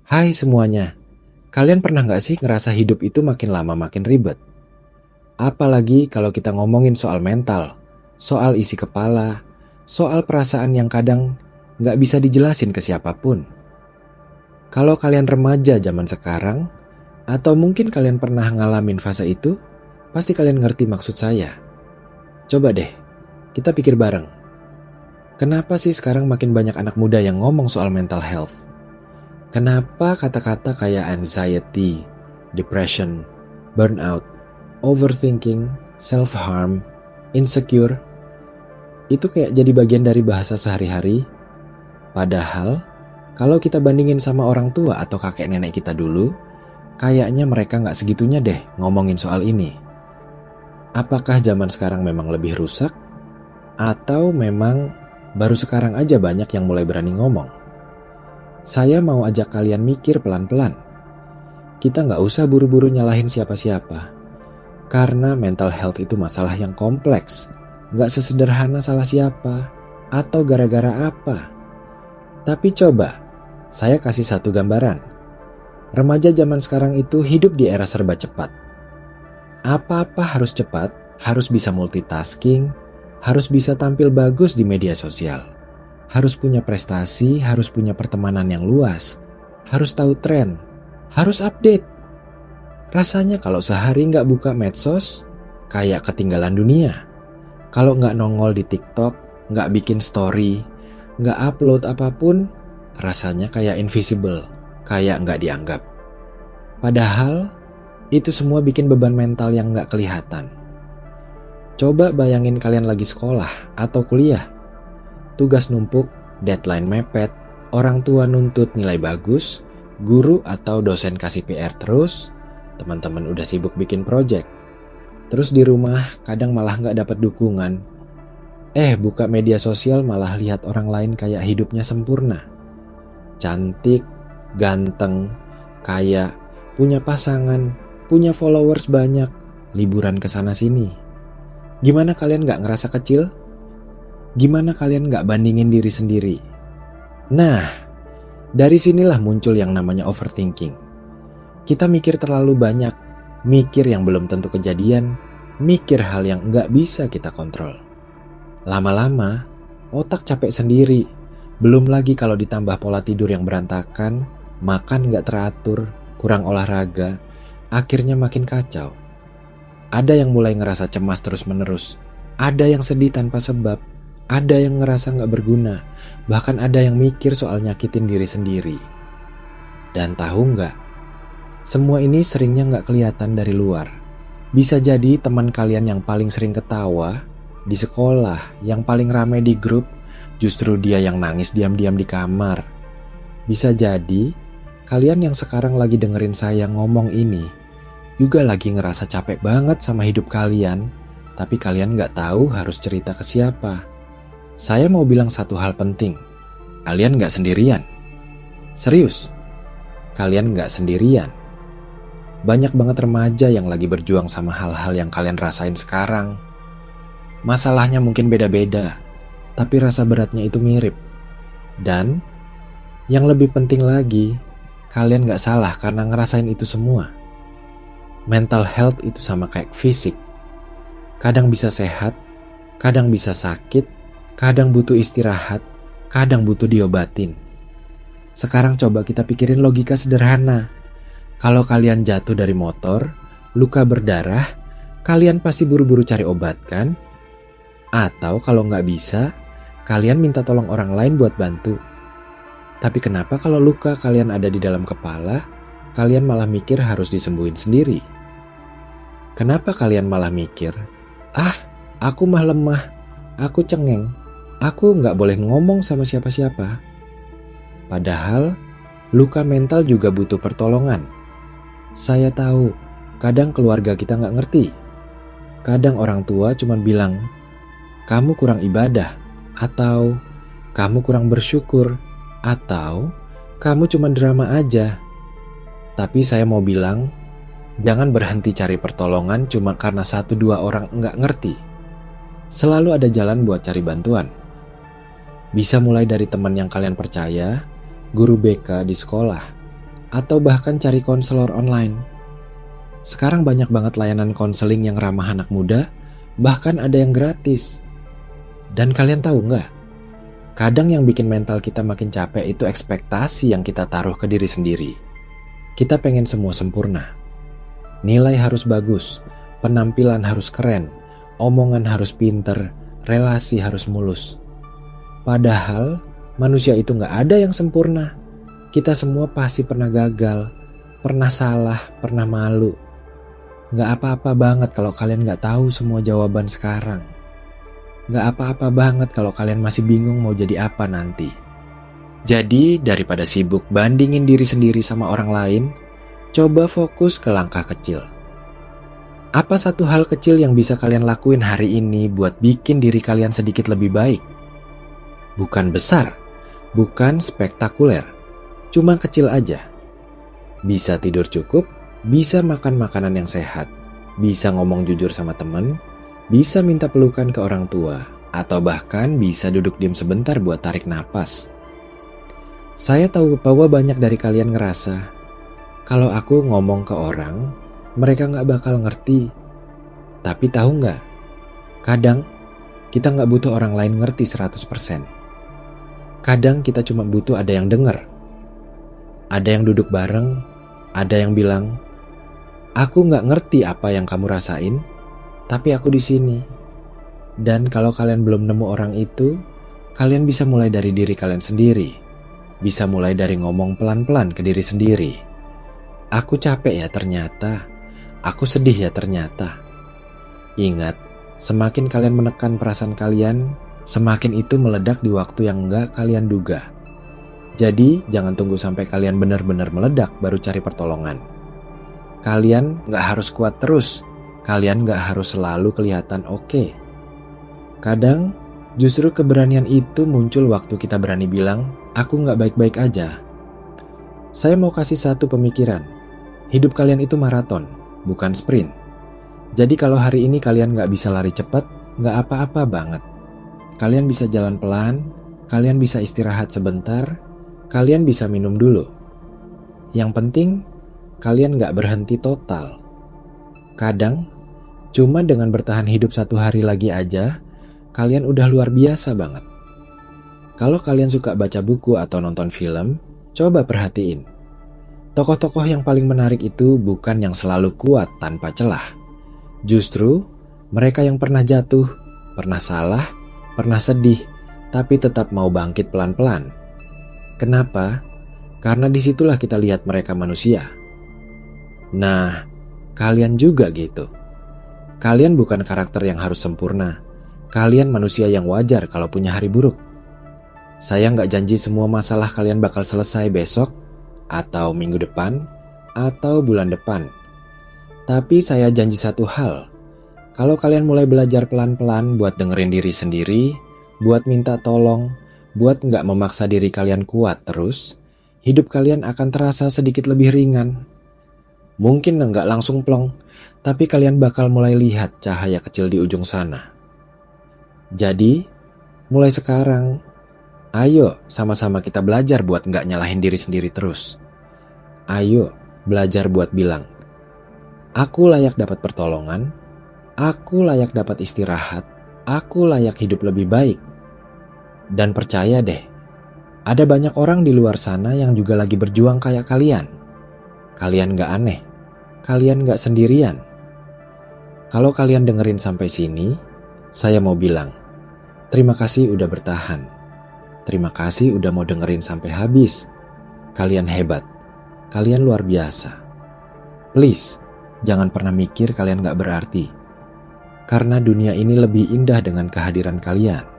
Hai semuanya, kalian pernah gak sih ngerasa hidup itu makin lama makin ribet? Apalagi kalau kita ngomongin soal mental, soal isi kepala, soal perasaan yang kadang gak bisa dijelasin ke siapapun. Kalau kalian remaja zaman sekarang, atau mungkin kalian pernah ngalamin fase itu, pasti kalian ngerti maksud saya. Coba deh, kita pikir bareng. Kenapa sih sekarang makin banyak anak muda yang ngomong soal mental health? Kenapa kata-kata kayak anxiety, depression, burnout, overthinking, self-harm, insecure itu kayak jadi bagian dari bahasa sehari-hari? Padahal kalau kita bandingin sama orang tua atau kakek nenek kita dulu, kayaknya mereka gak segitunya deh ngomongin soal ini. Apakah zaman sekarang memang lebih rusak? Atau memang baru sekarang aja banyak yang mulai berani ngomong? Saya mau ajak kalian mikir pelan-pelan. Kita nggak usah buru-buru nyalahin siapa-siapa. Karena mental health itu masalah yang kompleks. Nggak sesederhana salah siapa atau gara-gara apa. Tapi coba, saya kasih satu gambaran. Remaja zaman sekarang itu hidup di era serba cepat. Apa-apa harus cepat, harus bisa multitasking, harus bisa tampil bagus di media sosial. Harus punya prestasi, harus punya pertemanan yang luas, harus tahu tren, harus update. Rasanya kalau sehari nggak buka medsos, kayak ketinggalan dunia. Kalau nggak nongol di TikTok, nggak bikin story, nggak upload apapun, rasanya kayak invisible, kayak nggak dianggap. Padahal, itu semua bikin beban mental yang nggak kelihatan. Coba bayangin kalian lagi sekolah atau kuliah. Tugas numpuk, deadline mepet, orang tua nuntut nilai bagus, guru atau dosen kasih PR terus, teman-teman udah sibuk bikin project. Terus di rumah kadang malah gak dapat dukungan. Buka media sosial malah lihat orang lain kayak hidupnya sempurna. Cantik, ganteng, kaya, punya pasangan, punya followers banyak, liburan kesana sini. Gimana kalian gak ngerasa kecil? Gimana kalian gak bandingin diri sendiri? Nah, dari sinilah muncul yang namanya overthinking. Kita mikir terlalu banyak, mikir yang belum tentu kejadian, mikir hal yang gak bisa kita kontrol. Lama-lama, otak capek sendiri. Belum lagi kalau ditambah pola tidur yang berantakan, makan gak teratur, kurang olahraga, akhirnya makin kacau. Ada yang mulai ngerasa cemas terus-menerus, ada yang sedih tanpa sebab, ada yang ngerasa gak berguna, bahkan ada yang mikir soal nyakitin diri sendiri. Dan tahu gak, semua ini seringnya gak kelihatan dari luar. Bisa jadi teman kalian yang paling sering ketawa di sekolah, yang paling ramai di grup, justru dia yang nangis diam-diam di kamar. Bisa jadi kalian yang sekarang lagi dengerin saya ngomong ini juga lagi ngerasa capek banget sama hidup kalian, tapi kalian gak tahu harus cerita ke siapa. Saya mau bilang satu hal penting, kalian gak sendirian. Serius, kalian gak sendirian. Banyak banget remaja yang lagi berjuang sama hal-hal yang kalian rasain sekarang. Masalahnya mungkin beda-beda, tapi rasa beratnya itu mirip. Dan yang lebih penting lagi, kalian gak salah karena ngerasain itu semua. Mental health itu sama kayak fisik. Kadang bisa sehat, kadang bisa sakit, kadang butuh istirahat, kadang butuh diobatin. Sekarang coba kita pikirin logika sederhana. Kalau kalian jatuh dari motor, luka berdarah, kalian pasti buru-buru cari obat kan? Atau kalau nggak bisa, kalian minta tolong orang lain buat bantu. Tapi kenapa kalau luka kalian ada di dalam kepala, kalian malah mikir harus disembuhin sendiri? Kenapa kalian malah mikir, aku mah lemah, aku cengeng, aku nggak boleh ngomong sama siapa-siapa. Padahal luka mental juga butuh pertolongan. Saya tahu, kadang keluarga kita nggak ngerti. Kadang orang tua cuma bilang, kamu kurang ibadah, atau kamu kurang bersyukur, atau kamu cuma drama aja. Tapi saya mau bilang, jangan berhenti cari pertolongan cuma karena 1-2 orang nggak ngerti. Selalu ada jalan buat cari bantuan. Bisa mulai dari teman yang kalian percaya, guru BK di sekolah, atau bahkan cari konselor online. Sekarang banyak banget layanan konseling yang ramah anak muda, bahkan ada yang gratis. Dan kalian tahu nggak? Kadang yang bikin mental kita makin capek itu ekspektasi yang kita taruh ke diri sendiri. Kita pengen semua sempurna. Nilai harus bagus, penampilan harus keren, omongan harus pinter, relasi harus mulus. Padahal manusia itu nggak ada yang sempurna. Kita semua pasti pernah gagal, pernah salah, pernah malu. Nggak apa-apa banget kalau kalian nggak tahu semua jawaban sekarang. Nggak apa-apa banget kalau kalian masih bingung mau jadi apa nanti. Jadi daripada sibuk bandingin diri sendiri sama orang lain, coba fokus ke langkah kecil. Apa satu hal kecil yang bisa kalian lakuin hari ini buat bikin diri kalian sedikit lebih baik? Bukan besar, bukan spektakuler, cuma kecil aja. Bisa tidur cukup, bisa makan makanan yang sehat, bisa ngomong jujur sama temen, bisa minta pelukan ke orang tua, atau bahkan bisa duduk diam sebentar buat tarik napas. Saya tahu bahwa banyak dari kalian ngerasa, kalau aku ngomong ke orang, mereka gak bakal ngerti. Tapi tahu gak? Kadang kita gak butuh orang lain ngerti 100%. Kadang kita cuma butuh ada yang denger. Ada yang duduk bareng, ada yang bilang, aku gak ngerti apa yang kamu rasain, tapi aku di sini. Dan kalau kalian belum nemu orang itu, kalian bisa mulai dari diri kalian sendiri. Bisa mulai dari ngomong pelan-pelan ke diri sendiri. Aku capek ya ternyata. Aku sedih ya ternyata. Ingat, semakin kalian menekan perasaan kalian, semakin itu meledak di waktu yang enggak kalian duga. Jadi, jangan tunggu sampai kalian benar-benar meledak baru cari pertolongan. Kalian gak harus kuat terus. Kalian gak harus selalu kelihatan oke. Kadang, justru keberanian itu muncul waktu kita berani bilang, aku gak baik-baik aja. Saya mau kasih satu pemikiran. Hidup kalian itu maraton, bukan sprint. Jadi kalau hari ini kalian gak bisa lari cepat, gak apa-apa banget. Kalian bisa jalan pelan, kalian bisa istirahat sebentar, kalian bisa minum dulu. Yang penting, kalian gak berhenti total. Kadang, cuma dengan bertahan hidup satu hari lagi aja, kalian udah luar biasa banget. Kalau kalian suka baca buku atau nonton film, coba perhatiin. Tokoh-tokoh yang paling menarik itu bukan yang selalu kuat tanpa celah. Justru, mereka yang pernah jatuh, pernah salah, pernah sedih, tapi tetap mau bangkit pelan-pelan. Kenapa? Karena disitulah kita lihat mereka manusia. Nah, kalian juga gitu. Kalian bukan karakter yang harus sempurna. Kalian manusia yang wajar kalau punya hari buruk. Saya nggak janji semua masalah kalian bakal selesai besok, atau minggu depan, atau bulan depan. Tapi saya janji satu hal. Kalau kalian mulai belajar pelan-pelan buat dengerin diri sendiri, buat minta tolong, buat nggak memaksa diri kalian kuat terus, hidup kalian akan terasa sedikit lebih ringan. Mungkin nggak langsung plong, tapi kalian bakal mulai lihat cahaya kecil di ujung sana. Jadi, mulai sekarang, ayo sama-sama kita belajar buat nggak nyalahin diri sendiri terus. Ayo belajar buat bilang, aku layak dapat pertolongan, aku layak dapat istirahat, aku layak hidup lebih baik. Dan percaya deh, ada banyak orang di luar sana yang juga lagi berjuang kayak kalian. Kalian nggak aneh, kalian nggak sendirian. Kalau kalian dengerin sampai sini, saya mau bilang, terima kasih udah bertahan. Terima kasih udah mau dengerin sampai habis. Kalian hebat, kalian luar biasa. Please, jangan pernah mikir kalian gak berarti. Karena dunia ini lebih indah dengan kehadiran kalian.